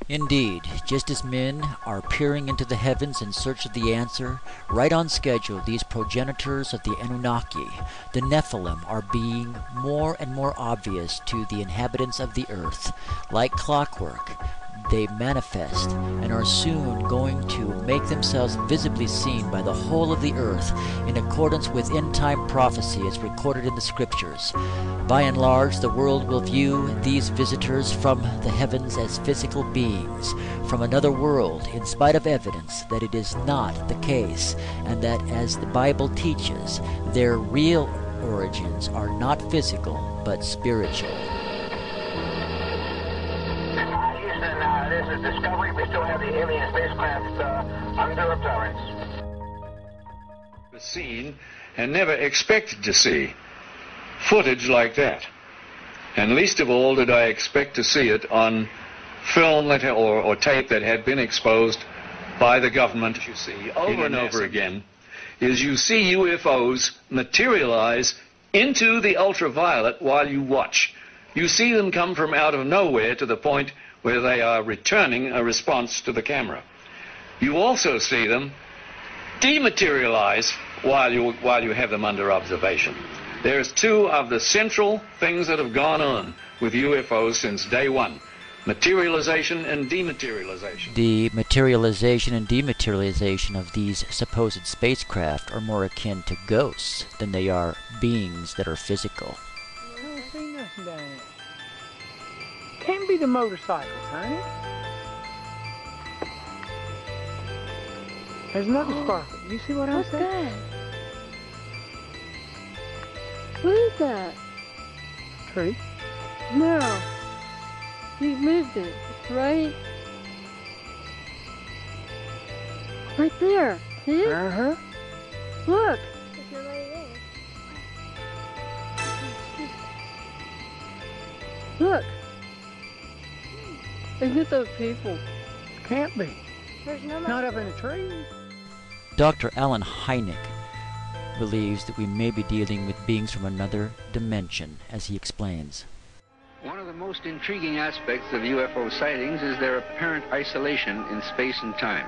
Indeed, just as men are peering into the heavens in search of the answer, right on schedule these progenitors of the Anunnaki, the Nephilim, are being more and more obvious to the inhabitants of the earth. Like clockwork, they manifest and are soon going to make themselves visibly seen by the whole of the earth in accordance with end-time prophecy as recorded in the scriptures. By and large, the world will view these visitors from the heavens as physical beings from another world, in spite of evidence that it is not the case, and that, as the Bible teaches, their real origins are not physical but spiritual. This is Discovery. We still have the alien spacecraft under appearance. Seen and never expected to see footage like that. And least of all did I expect to see it on film that, or tape that had been exposed by the government. You see over and over again is you see UFOs materialize into the ultraviolet while you watch. You see them come from out of nowhere to the point where they are returning a response to the camera. You also see them dematerialize while you have them under observation. There's two of the central things that have gone on with UFOs since day one: materialization and dematerialization. The materialization and dematerialization of these supposed spacecraft are more akin to ghosts than they are beings that are physical. I don't see nothing down there. Can't be the motorcycles, honey. There's another sparkle. You see what I'm saying? What is that? Tree. No. He moved it. It's right there. See it? Uh-huh. Look. Look. Isn't it those people? Can't be. There's Not up in a tree. Dr. Alan Hynek believes that we may be dealing with beings from another dimension, as he explains. One of the most intriguing aspects of UFO sightings is their apparent isolation in space and time.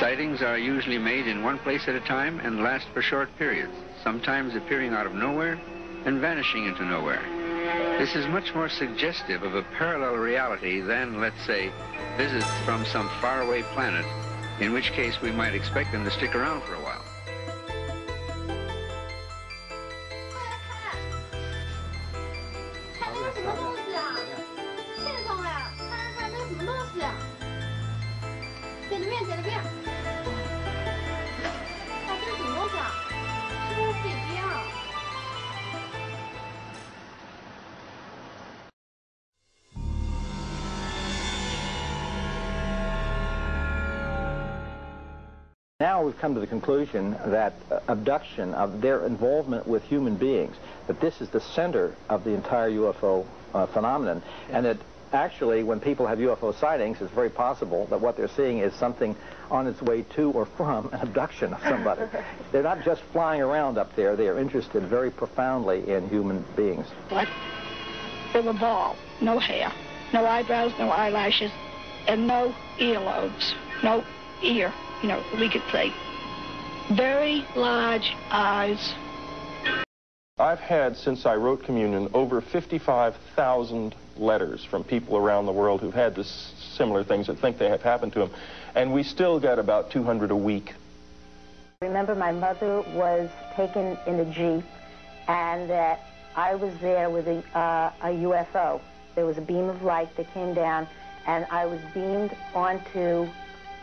Sightings are usually made in one place at a time and last for short periods, sometimes appearing out of nowhere and vanishing into nowhere. This is much more suggestive of a parallel reality than, let's say, visits from some faraway planet, in which case we might expect them to stick around for a while. Now we've come to the conclusion that abduction, of their involvement with human beings, that this is the center of the entire UFO phenomenon, and that actually when people have UFO sightings, it's very possible that what they're seeing is something on its way to or from an abduction of somebody. They're not just flying around up there, they are interested very profoundly in human beings. Like with a ball, no hair, no eyebrows, no eyelashes, and no earlobes, no ear. You know, we could say very large eyes. I've had, since I wrote Communion, over 55,000 letters from people around the world who've had this similar things that think they have happened to them, and we still get about 200 a week. Remember, my mother was taken in a Jeep, and that I was there with a UFO. There was a beam of light that came down, and I was beamed onto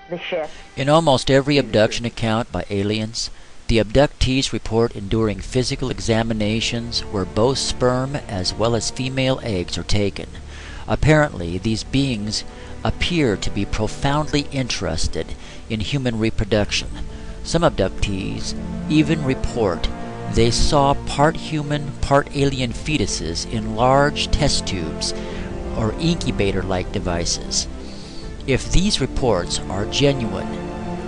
the ship. In almost every abduction account by aliens, the abductees report enduring physical examinations where both sperm as well as female eggs are taken. Apparently, these beings appear to be profoundly interested in human reproduction. Some abductees even report they saw part human, part alien fetuses in large test tubes or incubator-like devices. If these reports are genuine,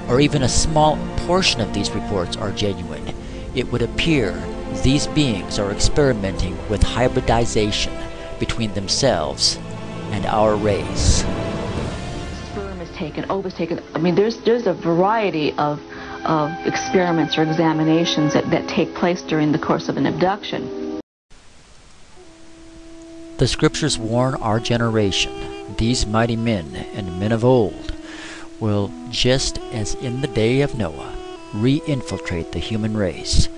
or even a small portion of these reports are genuine, it would appear these beings are experimenting with hybridization between themselves and our race. taken, O was taken. I mean, there's a variety of experiments or examinations that take place during the course of an abduction. The scriptures warn our generation, these mighty men and men of old will, just as in the day of Noah, re-infiltrate the human race.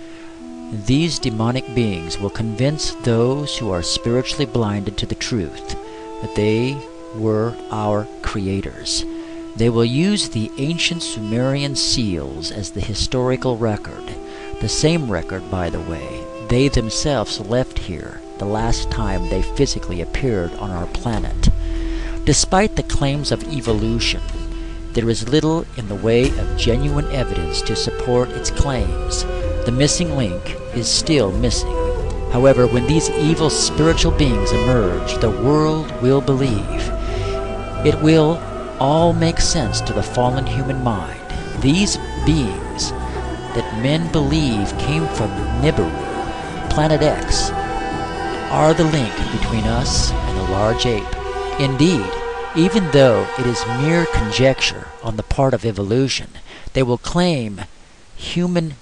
These demonic beings will convince those who are spiritually blinded to the truth that they were our creators. They will use the ancient Sumerian seals as the historical record, the same record, by the way, they themselves left here the last time they physically appeared on our planet. Despite the claims of evolution, there is little in the way of genuine evidence to support its claims. The missing link is still missing. However, when these evil spiritual beings emerge, the world will believe. It will all make sense to the fallen human mind. These beings that men believe came from Nibiru, Planet X, are the link between us and the large ape. Indeed, even though it is mere conjecture on the part of evolution, they will claim human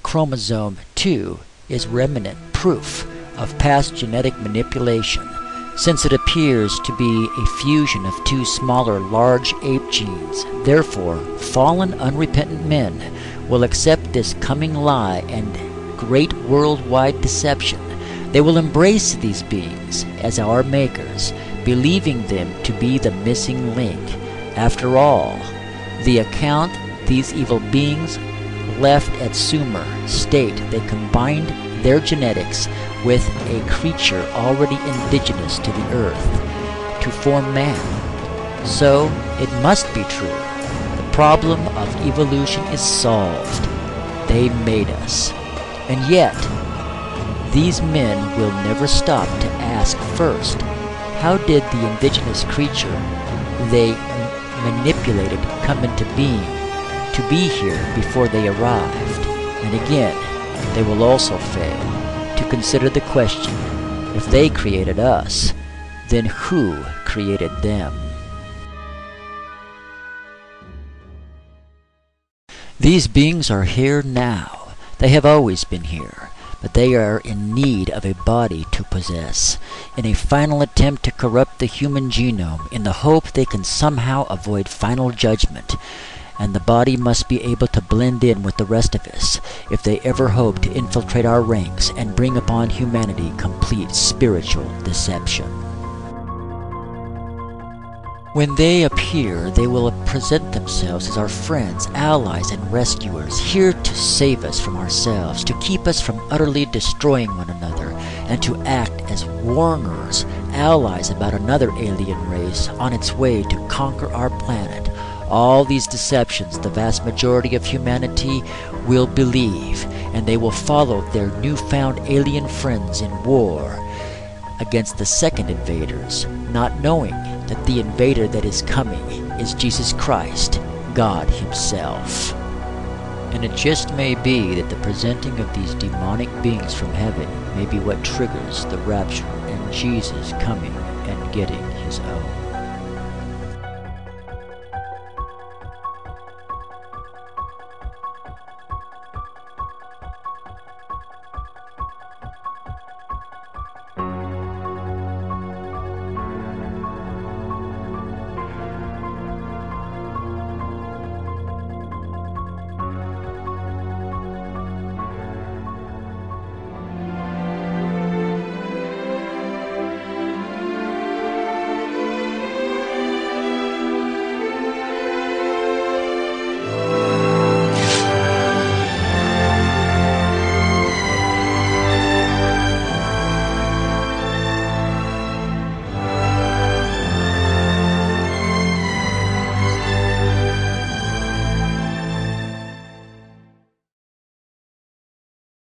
chromosome 2 is remnant proof of past genetic manipulation, since it appears to be a fusion of two smaller large ape genes. Therefore, fallen unrepentant men will accept this coming lie and great worldwide deception. They will embrace these beings as our makers, believing them to be the missing link. After all, the account these evil beings left at Sumer state they combined their genetics with a creature already indigenous to the earth to form man. So it must be true. The problem of evolution is solved. They made us. And yet, these men will never stop to ask first, how did the indigenous creature they manipulated come into being to be here before they arrived? And again, they will also fail to consider the question, if they created us, then who created them? These beings are here now. They have always been here, but they are in need of a body to possess, in a final attempt to corrupt the human genome in the hope they can somehow avoid final judgment. And the body must be able to blend in with the rest of us if they ever hope to infiltrate our ranks and bring upon humanity complete spiritual deception. When they appear, they will present themselves as our friends, allies, and rescuers, here to save us from ourselves, to keep us from utterly destroying one another, and to act as warners, allies about another alien race on its way to conquer our planet. All these deceptions the vast majority of humanity will believe, and they will follow their newfound alien friends in war against the second invaders, not knowing that the invader that is coming is Jesus Christ, God Himself. And it just may be that the presenting of these demonic beings from heaven may be what triggers the rapture and Jesus coming and getting His own.